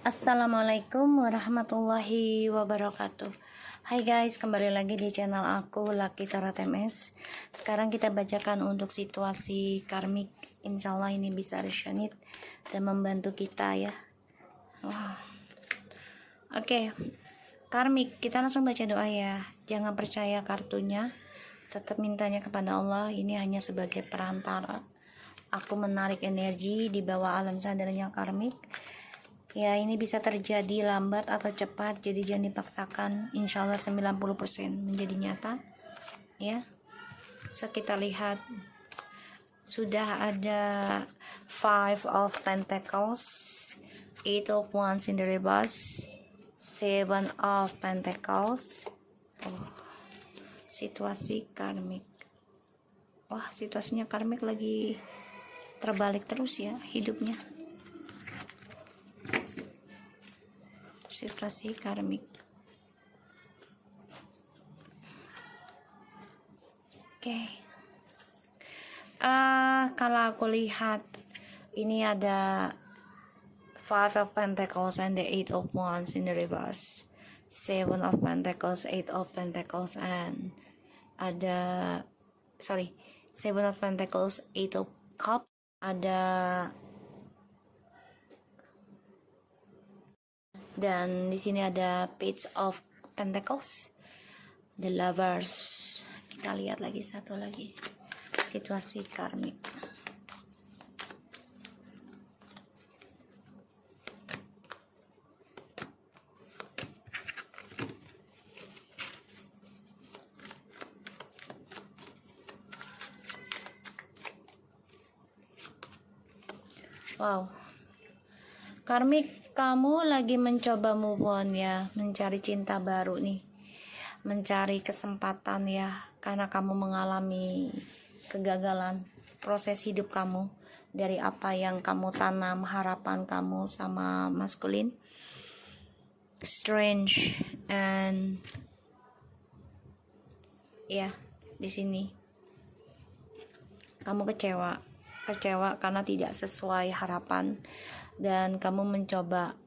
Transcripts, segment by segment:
Assalamualaikum warahmatullahi wabarakatuh. Hai guys, kembali lagi di channel aku Lucky Tarot MS. Sekarang kita bacakan untuk situasi karmik. Insya Allah ini bisa resonate dan membantu kita ya. Oke, karmik, kita langsung baca doa ya. Jangan percaya kartunya, tetap mintanya kepada Allah. Ini hanya sebagai perantara. Aku menarik energi di bawah alam sadarnya karmik. Ya, ini bisa terjadi lambat atau cepat, jadi jangan dipaksakan. Insya Allah 90% menjadi nyata ya. So kita lihat sudah ada Five of Pentacles, Eight of Wands in the reverse, Seven of Pentacles. Situasi karmik. Wah, situasinya karmik lagi terbalik terus ya hidupnya. Situasi karmik. Oke. Kalau aku lihat ini ada Five of Pentacles and the Eight of Wands in the reverse, Seven of Pentacles, Eight of Pentacles, and ada Seven of Pentacles, Eight of Cups, ada, dan di sini ada Page of Pentacles, The Lovers. Kita lihat lagi satu lagi situasi karmik. Wow, karmik, kamu lagi mencoba move on ya, mencari cinta baru nih, mencari kesempatan ya, karena kamu mengalami kegagalan proses hidup kamu dari apa yang kamu tanam, harapan kamu sama maskulin, strange, and ya, di sini kamu kecewa karena tidak sesuai harapan, dan kamu mencoba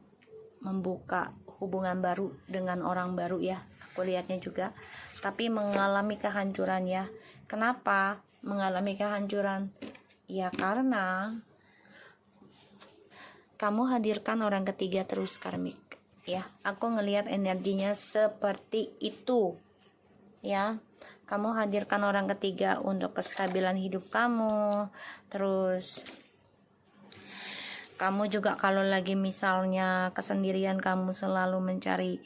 membuka hubungan baru dengan orang baru ya, aku lihatnya juga, tapi mengalami kehancuran ya. Kenapa mengalami kehancuran? Ya karena kamu hadirkan orang ketiga terus karmik ya. Aku ngelihat energinya seperti itu ya. Kamu hadirkan orang ketiga untuk kestabilan hidup kamu. Terus kamu juga kalau lagi misalnya kesendirian, kamu selalu mencari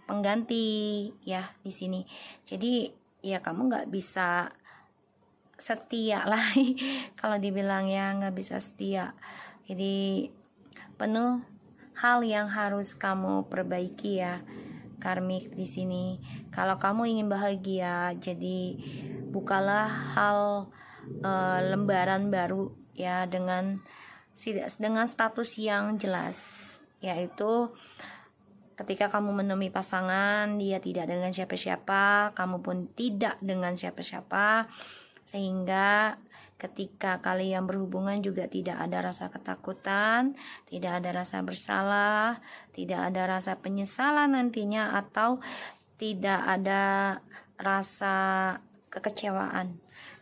pengganti ya di sini. Jadi ya kamu nggak bisa setia lah kalau dibilang ya, nggak bisa setia. Jadi penuh hal yang harus kamu perbaiki ya karmik di sini. Kalau kamu ingin bahagia, jadi bukalah hal lembaran baru ya dengan status yang jelas, yaitu ketika kamu menemui pasangan, dia tidak dengan siapa-siapa, kamu pun tidak dengan siapa-siapa, sehingga ketika kalian berhubungan juga tidak ada rasa ketakutan, tidak ada rasa bersalah, tidak ada rasa penyesalan nantinya, atau tidak ada rasa kekecewaan.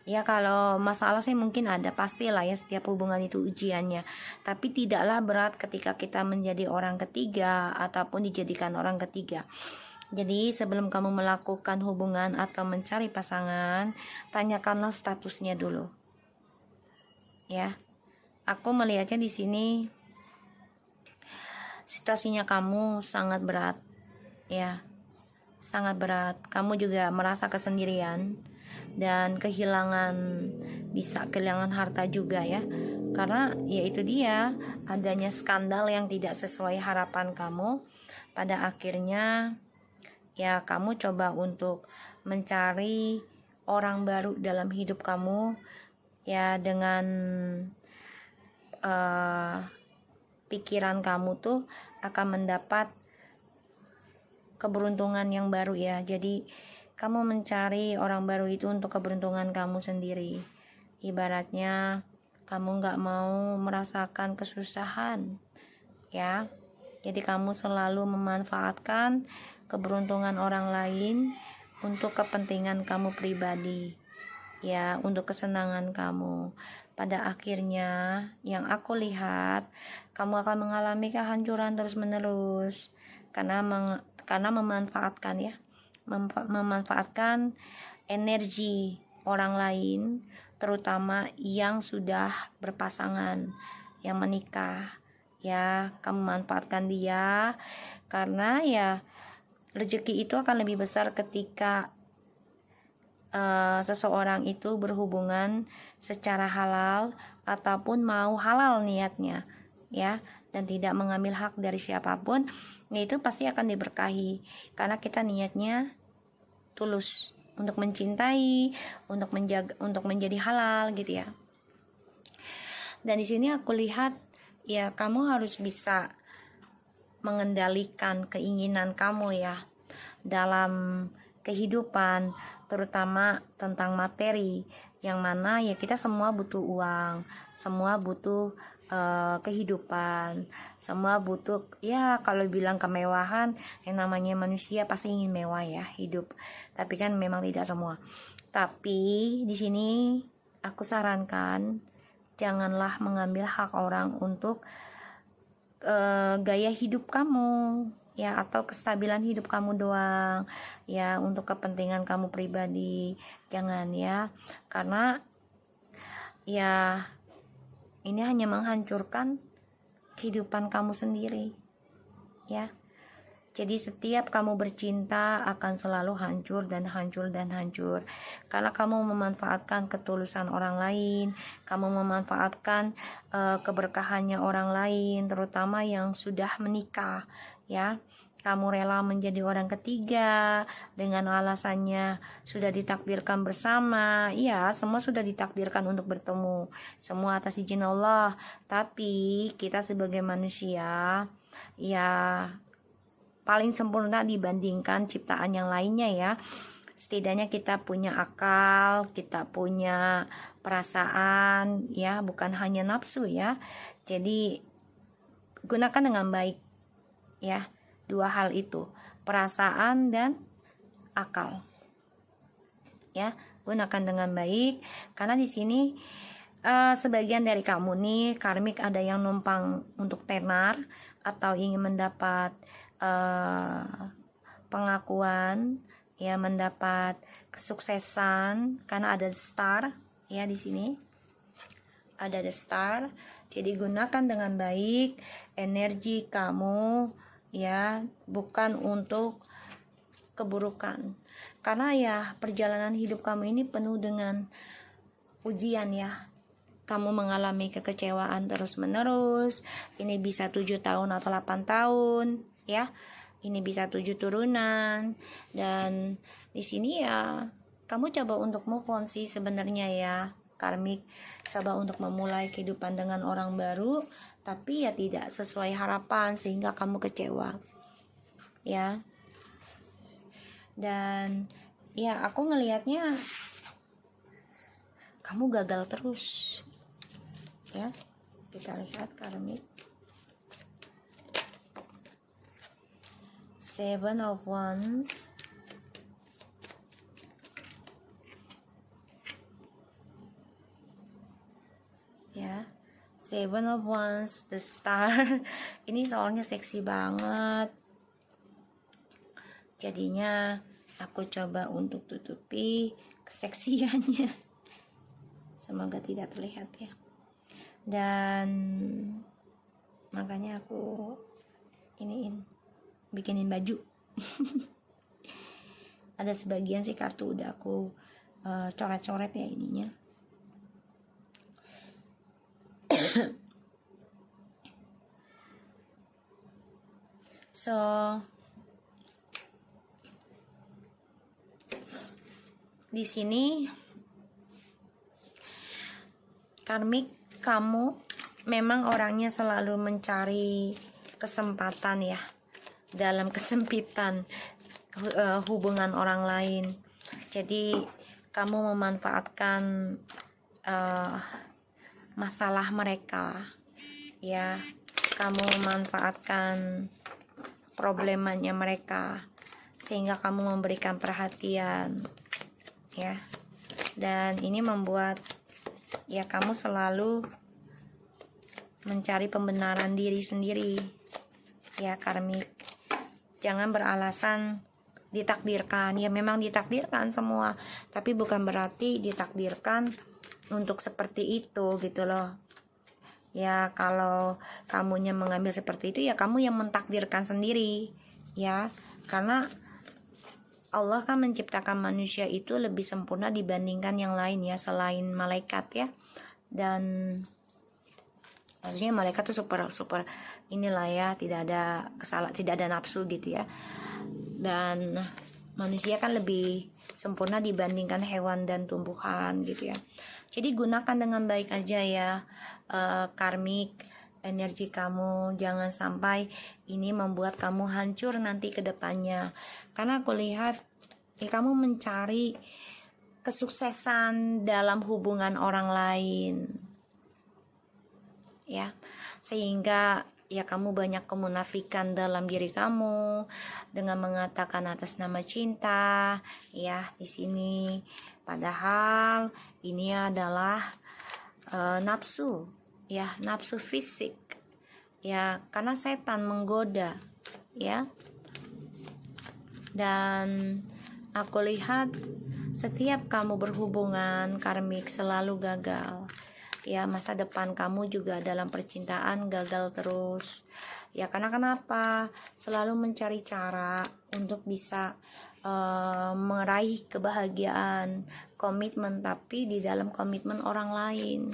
Ya kalau masalah sih mungkin ada, pastilah ya, setiap hubungan itu ujiannya. Tapi tidaklah berat ketika kita menjadi orang ketiga ataupun dijadikan orang ketiga. Jadi sebelum kamu melakukan hubungan atau mencari pasangan, tanyakanlah statusnya dulu. Ya, aku melihatnya di sini situasinya kamu sangat berat, ya, sangat berat. Kamu juga merasa kesendirian dan bisa kehilangan harta juga ya, karena yaitu dia adanya skandal yang tidak sesuai harapan kamu. Pada akhirnya ya kamu coba untuk mencari orang baru dalam hidup kamu ya, dengan pikiran kamu tuh akan mendapat keberuntungan yang baru ya. Jadi kamu mencari orang baru itu untuk keberuntungan kamu sendiri. Ibaratnya kamu gak mau merasakan kesusahan ya. Jadi kamu selalu memanfaatkan keberuntungan orang lain untuk kepentingan kamu pribadi, ya, untuk kesenangan kamu. Pada akhirnya yang aku lihat, kamu akan mengalami kehancuran terus-menerus karena memanfaatkan, ya, memanfaatkan energi orang lain, terutama yang sudah berpasangan, yang menikah, ya. Kamu manfaatkan dia karena ya rezeki itu akan lebih besar ketika seseorang itu berhubungan secara halal ataupun mau halal niatnya, ya, dan tidak mengambil hak dari siapapun, itu pasti akan diberkahi karena kita niatnya tulus untuk mencintai, untuk menjaga, untuk menjadi halal gitu, ya. Dan di sini aku lihat, ya, kamu harus bisa mengendalikan keinginan kamu, ya, dalam kehidupan, terutama tentang materi, yang mana ya kita semua butuh uang, semua butuh kehidupan, semua butuh, ya, kalau bilang kemewahan, yang namanya manusia pasti ingin mewah, ya, hidup, tapi kan memang tidak semua. Tapi di sini aku sarankan janganlah mengambil hak orang untuk gaya hidup kamu, ya, atau kestabilan hidup kamu doang, ya, untuk kepentingan kamu pribadi. Jangan, ya, karena ya ini hanya menghancurkan kehidupan kamu sendiri, ya. Jadi setiap kamu bercinta akan selalu hancur dan hancur dan hancur karena kamu memanfaatkan ketulusan orang lain, kamu memanfaatkan keberkahannya orang lain, terutama yang sudah menikah, ya. Kamu rela menjadi orang ketiga dengan alasannya sudah ditakdirkan bersama. Ya, semua sudah ditakdirkan untuk bertemu, semua atas izin Allah. Tapi kita sebagai manusia, ya, paling sempurna dibandingkan ciptaan yang lainnya, ya. Setidaknya kita punya akal, kita punya perasaan, ya, bukan hanya nafsu, ya. Jadi gunakan dengan baik, ya, dua hal itu, perasaan dan akal, ya. Gunakan dengan baik karena di sini sebagian dari kamu nih karmik ada yang numpang untuk tenar atau ingin mendapat pengakuan, ya, mendapat kesuksesan karena ada star, ya, di sini ada the star. Jadi gunakan dengan baik energi kamu, ya, bukan untuk keburukan, karena ya perjalanan hidup kamu ini penuh dengan ujian, ya. Kamu mengalami kekecewaan terus-menerus. Ini bisa 7 tahun atau 8 tahun, ya. Ini bisa 7 turunan. Dan di sini ya kamu coba untuk move on sih sebenarnya, ya, karmik. Coba untuk memulai kehidupan dengan orang baru, tapi ya tidak sesuai harapan sehingga kamu kecewa, ya. Dan ya aku ngelihatnya kamu gagal terus, ya. Kita lihat karmik. 7 of Wands, ya. 7 of Wands, the star. Ini soalnya seksi banget, jadinya aku coba untuk tutupi keseksiannya. Semoga tidak terlihat, ya. Dan makanya aku bikinin baju. Ada sebagian sih kartu udah aku coret-coret, ya, ininya. So di sini karmik, kamu memang orangnya selalu mencari kesempatan, ya, dalam kesempitan hubungan orang lain. Jadi kamu memanfaatkan masalah mereka, ya. kamu memanfaatkan problemanya mereka sehingga kamu memberikan perhatian, ya. Dan ini membuat ya kamu selalu mencari pembenaran diri sendiri, ya karmik. Jangan beralasan ditakdirkan. Ya memang ditakdirkan semua, tapi bukan berarti ditakdirkan untuk seperti itu gitu loh. Ya kalau kamunya mengambil seperti itu, ya kamu yang mentakdirkan sendiri, ya. Karena Allah kan menciptakan manusia itu lebih sempurna dibandingkan yang lain, ya, selain malaikat, ya. Dan maksudnya malaikat tuh super inilah ya, tidak ada nafsu gitu ya. Dan manusia kan lebih sempurna dibandingkan hewan dan tumbuhan gitu ya. Jadi gunakan dengan baik aja ya, karmik, energi kamu. Jangan sampai ini membuat kamu hancur nanti ke depannya. Karena aku lihat kamu mencari kesuksesan dalam hubungan orang lain, ya, sehingga ya kamu banyak kemunafikan dalam diri kamu dengan mengatakan atas nama cinta, ya, di sini. Padahal ini adalah nafsu, ya, nafsu fisik, ya, karena setan menggoda, ya. Dan aku lihat setiap kamu berhubungan karmik selalu gagal. Ya, masa depan kamu juga dalam percintaan gagal terus. Ya, karena kenapa? Selalu mencari cara untuk bisa meraih kebahagiaan, komitmen, tapi di dalam komitmen orang lain.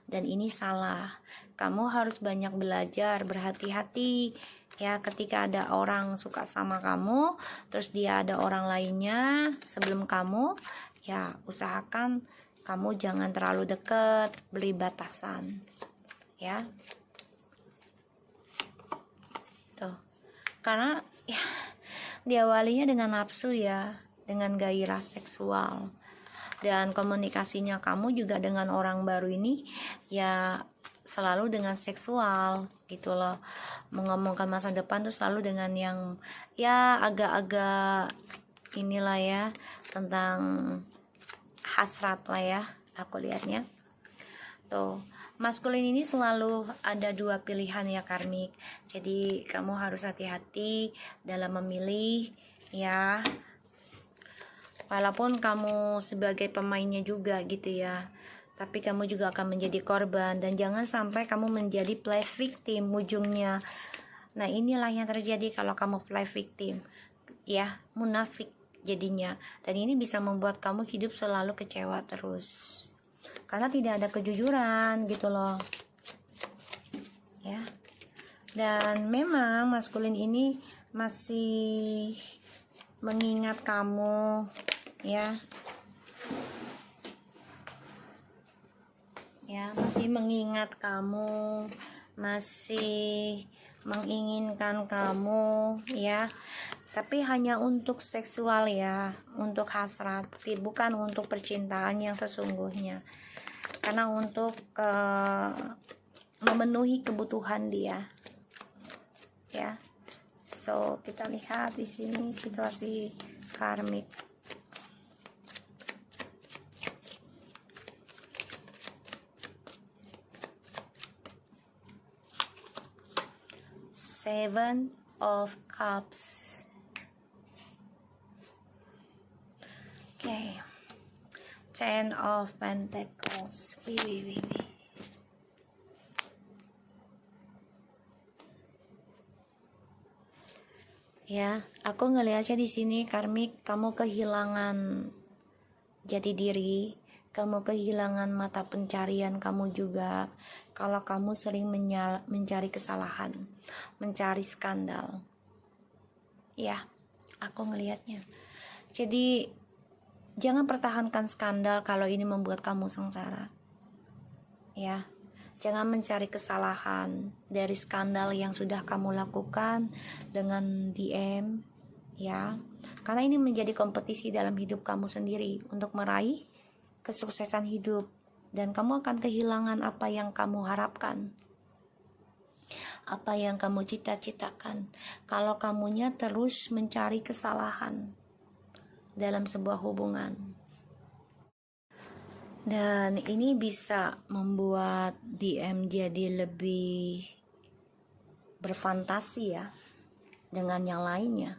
Dan ini salah. Kamu harus banyak belajar, berhati-hati. Ya, ketika ada orang suka sama kamu, terus dia ada orang lainnya sebelum kamu, ya usahakan kamu jangan terlalu dekat, beri batasan, ya. Tuh. Karena ya diawalinya dengan nafsu, ya, dengan gairah seksual. Dan komunikasinya kamu juga dengan orang baru ini ya selalu dengan seksual gitu loh. Mengomongkan masa depan tuh selalu dengan yang ya agak-agak inilah ya, tentang hasrat lah ya, aku lihatnya. Tuh, maskulin ini selalu ada dua pilihan ya karmik. Jadi kamu harus hati-hati dalam memilih, ya. Walaupun kamu sebagai pemainnya juga gitu ya, tapi kamu juga akan menjadi korban. Dan jangan sampai kamu menjadi play victim ujungnya. Nah, inilah yang terjadi kalau kamu play victim, ya, munafik jadinya. Dan ini bisa membuat kamu hidup selalu kecewa terus, karena tidak ada kejujuran gitu loh, ya. Dan memang maskulin ini masih mengingat kamu, ya, masih mengingat kamu, masih menginginkan kamu, ya, tapi hanya untuk seksual, ya, untuk hasrat, bukan untuk percintaan yang sesungguhnya. Karena untuk memenuhi kebutuhan dia, ya. So kita lihat di sini situasi karmik. Seven of Cups. Okay. Ten of Pentacles. Wih. Ya, aku ngelihatnya di sini karmik, kamu kehilangan jati diri, kamu kehilangan mata pencarian kamu juga. Kalau kamu sering mencari kesalahan, mencari skandal, ya, aku ngelihatnya. Jadi jangan pertahankan skandal kalau ini membuat kamu sengsara, ya. Jangan mencari kesalahan dari skandal yang sudah kamu lakukan dengan DM, ya. Karena ini menjadi kompetisi dalam hidup kamu sendiri untuk meraih kesuksesan hidup, dan kamu akan kehilangan apa yang kamu harapkan. apa yang kamu cita-citakan. Kalau kamunya terus mencari kesalahan dalam sebuah hubungan, dan ini bisa membuat DM jadi lebih berfantasi ya dengan yang lainnya.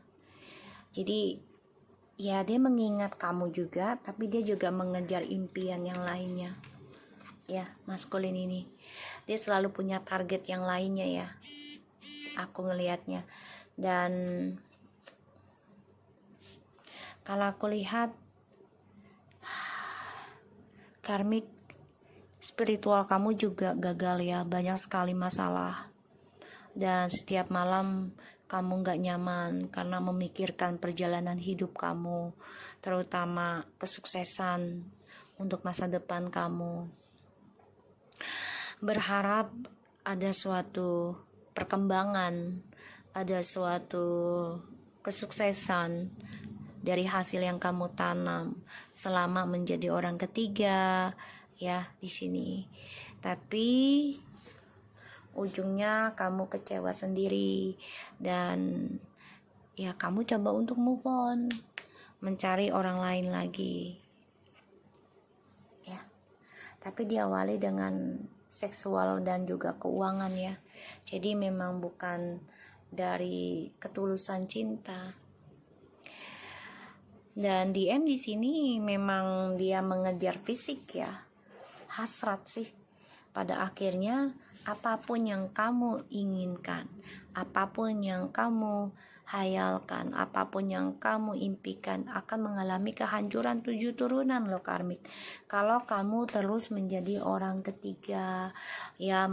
Jadi ya dia mengingat kamu juga, tapi dia juga mengejar impian yang lainnya. Ya, maskulin ini dia selalu punya target yang lainnya ya, aku ngelihatnya. Dan kalau aku lihat karmik, spiritual kamu juga gagal ya, banyak sekali masalah. Dan setiap malam kamu gak nyaman karena memikirkan perjalanan hidup kamu, terutama kesuksesan untuk masa depan kamu. Berharap ada suatu perkembangan, ada suatu kesuksesan dari hasil yang kamu tanam selama menjadi orang ketiga ya di sini. Tapi ujungnya kamu kecewa sendiri, dan ya kamu coba untuk move on, mencari orang lain lagi ya. Tapi diawali dengan seksual dan juga keuangan ya. Jadi memang bukan dari ketulusan cinta. Dan DM di sini memang dia mengejar fisik ya, hasrat sih. Pada akhirnya apapun yang kamu inginkan, apapun yang kamu hayalkan, apapun yang kamu impikan akan mengalami kehancuran 7 turunan loh karmik. Kalau kamu terus menjadi orang ketiga ya,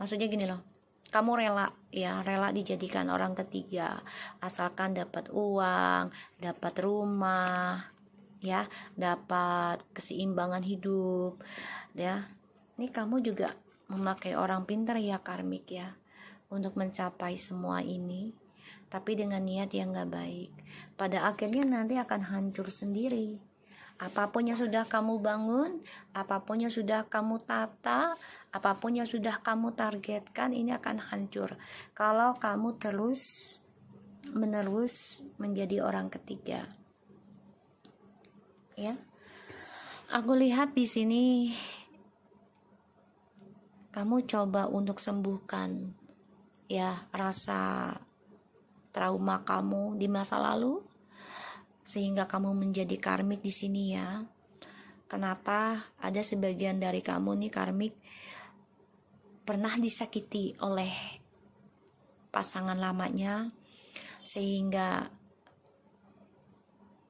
maksudnya gini loh, kamu rela dijadikan orang ketiga asalkan dapat uang, dapat rumah ya, dapat keseimbangan hidup ya. Ini kamu juga memakai orang pintar ya karmik ya, untuk mencapai semua ini, tapi dengan niat yang gak baik. Pada akhirnya nanti akan hancur sendiri. Apapun yang sudah kamu bangun, apapun yang sudah kamu tata, apapun yang sudah kamu targetkan, ini akan hancur kalau kamu terus menerus menjadi orang ketiga ya. Aku lihat di sini kamu coba untuk sembuhkan ya rasa trauma kamu di masa lalu, sehingga kamu menjadi karmik di sini ya. Kenapa ada sebagian dari kamu nih karmik pernah disakiti oleh pasangan lamanya, sehingga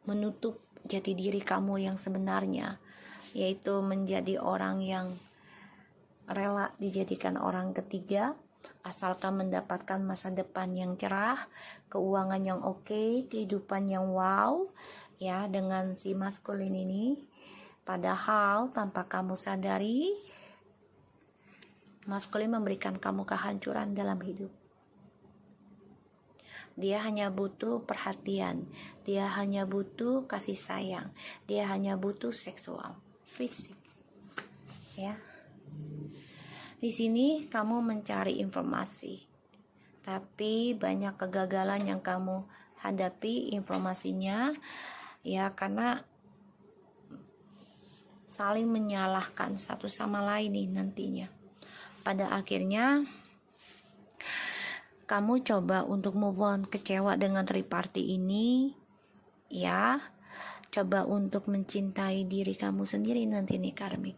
menutup jati diri kamu yang sebenarnya, yaitu menjadi orang yang rela dijadikan orang ketiga asalkan mendapatkan masa depan yang cerah, keuangan yang oke, kehidupan yang wow ya dengan si maskulin ini. Padahal tanpa kamu sadari, maskulin memberikan kamu kehancuran dalam hidup. Dia hanya butuh perhatian, dia hanya butuh kasih sayang, dia hanya butuh seksual, fisik ya. Di sini kamu mencari informasi, tapi banyak kegagalan yang kamu hadapi informasinya ya, karena saling menyalahkan satu sama lain nih nantinya. Pada akhirnya kamu coba untuk move on, kecewa dengan triparty ini ya. Coba untuk mencintai diri kamu sendiri nanti nih karmik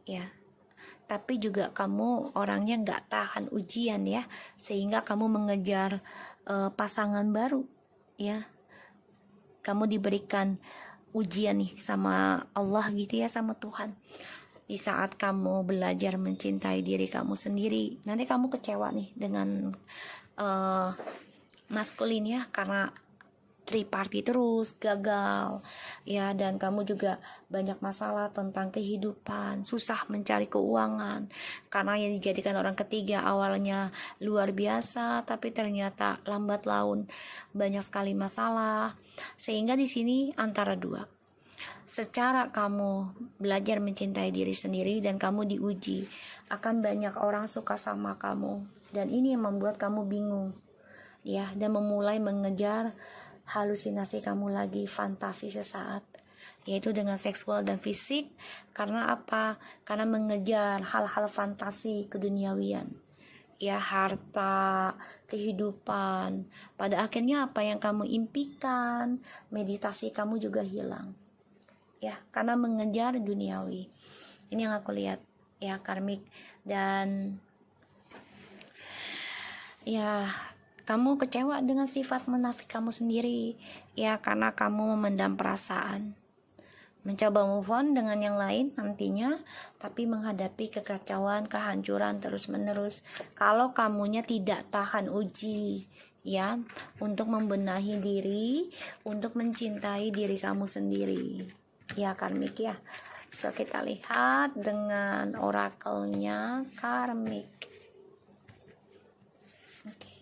ya. Tapi juga kamu orangnya gak tahan ujian ya, sehingga kamu mengejar pasangan baru ya. Kamu diberikan ujian nih sama Allah gitu ya, sama Tuhan. Di saat kamu belajar mencintai diri kamu sendiri, nanti kamu kecewa nih dengan maskulin ya, karena triparty terus gagal ya. Dan kamu juga banyak masalah tentang kehidupan, susah mencari keuangan karena yang dijadikan orang ketiga awalnya luar biasa, tapi ternyata lambat laun banyak sekali masalah. Sehingga di sini antara dua, secara kamu belajar mencintai diri sendiri dan kamu diuji, akan banyak orang suka sama kamu, dan ini yang membuat kamu bingung ya, dan memulai mengejar halusinasi kamu lagi, fantasi sesaat, yaitu dengan seksual dan fisik. Karena apa? Karena mengejar hal-hal fantasi keduniawian ya, harta, kehidupan. Pada akhirnya apa yang kamu impikan, meditasi kamu juga hilang ya, karena mengejar duniawi. Ini yang aku lihat ya, karmik. Dan ya, kamu kecewa dengan sifat munafik kamu sendiri ya, karena kamu memendam perasaan, mencoba move on dengan yang lain nantinya, tapi menghadapi kekacauan, kehancuran terus-menerus kalau kamunya tidak tahan uji ya, untuk membenahi diri, untuk mencintai diri kamu sendiri ya, karmik ya. So kita lihat dengan orakelnya karmik. Oke.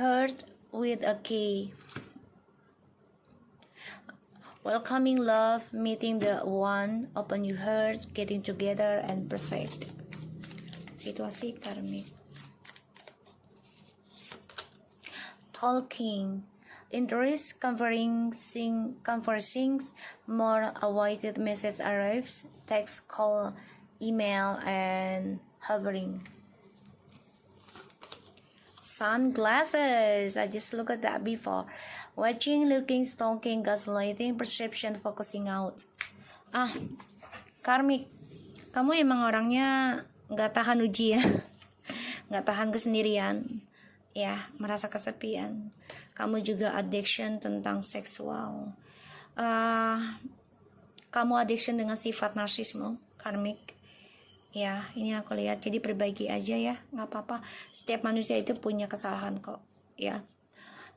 Heart with a key. Welcoming love, meeting the one, open your heart, getting together and perfect. Situasi karmik. Talking. Interest, conversing, more awaited message arrives, text, call, email, and hovering. Sunglasses. I just looked at that before. Watching, looking, stalking, gaslighting, perception, focusing out. Karmik, kamu emang orangnya gak tahan uji ya, gak tahan kesendirian ya, merasa kesepian. Kamu juga addiction tentang seksual. Kamu addiction dengan sifat narsisme, karmik ya. Ini aku lihat, jadi perbaiki aja ya, nggak apa-apa. Setiap manusia itu punya kesalahan kok ya,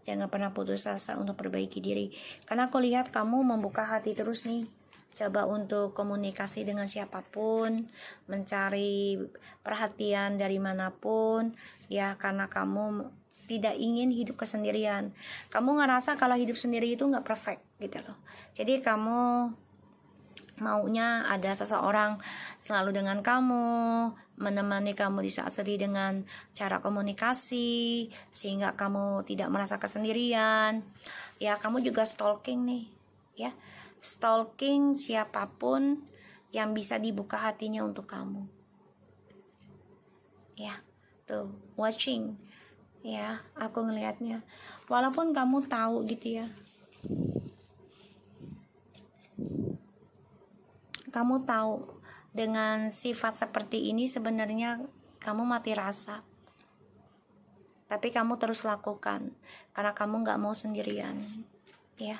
jangan pernah putus asa untuk perbaiki diri. Karena aku lihat kamu membuka hati terus nih, coba untuk komunikasi dengan siapapun, mencari perhatian dari manapun ya, karena kamu tidak ingin hidup kesendirian. Kamu ngerasa kalau hidup sendiri itu nggak perfect gitu loh. Jadi kamu maunya ada seseorang selalu dengan kamu, menemani kamu di saat sedih dengan cara komunikasi, sehingga kamu tidak merasa kesendirian ya. Kamu juga stalking nih ya, stalking siapapun yang bisa dibuka hatinya untuk kamu ya. Tuh, watching ya, aku ngelihatnya. Walaupun kamu tahu gitu ya, kamu tahu dengan sifat seperti ini sebenarnya kamu mati rasa, tapi kamu terus lakukan karena kamu gak mau sendirian ya,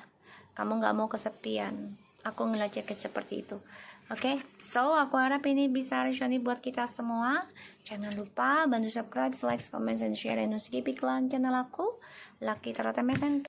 kamu gak mau kesepian. Aku ngeliat seperti itu. Oke, so aku harap ini bisa resonate buat kita semua. Jangan lupa bantu subscribe, like, comment, and share, dan skip iklan channel aku, Lucky Tarot Mesen.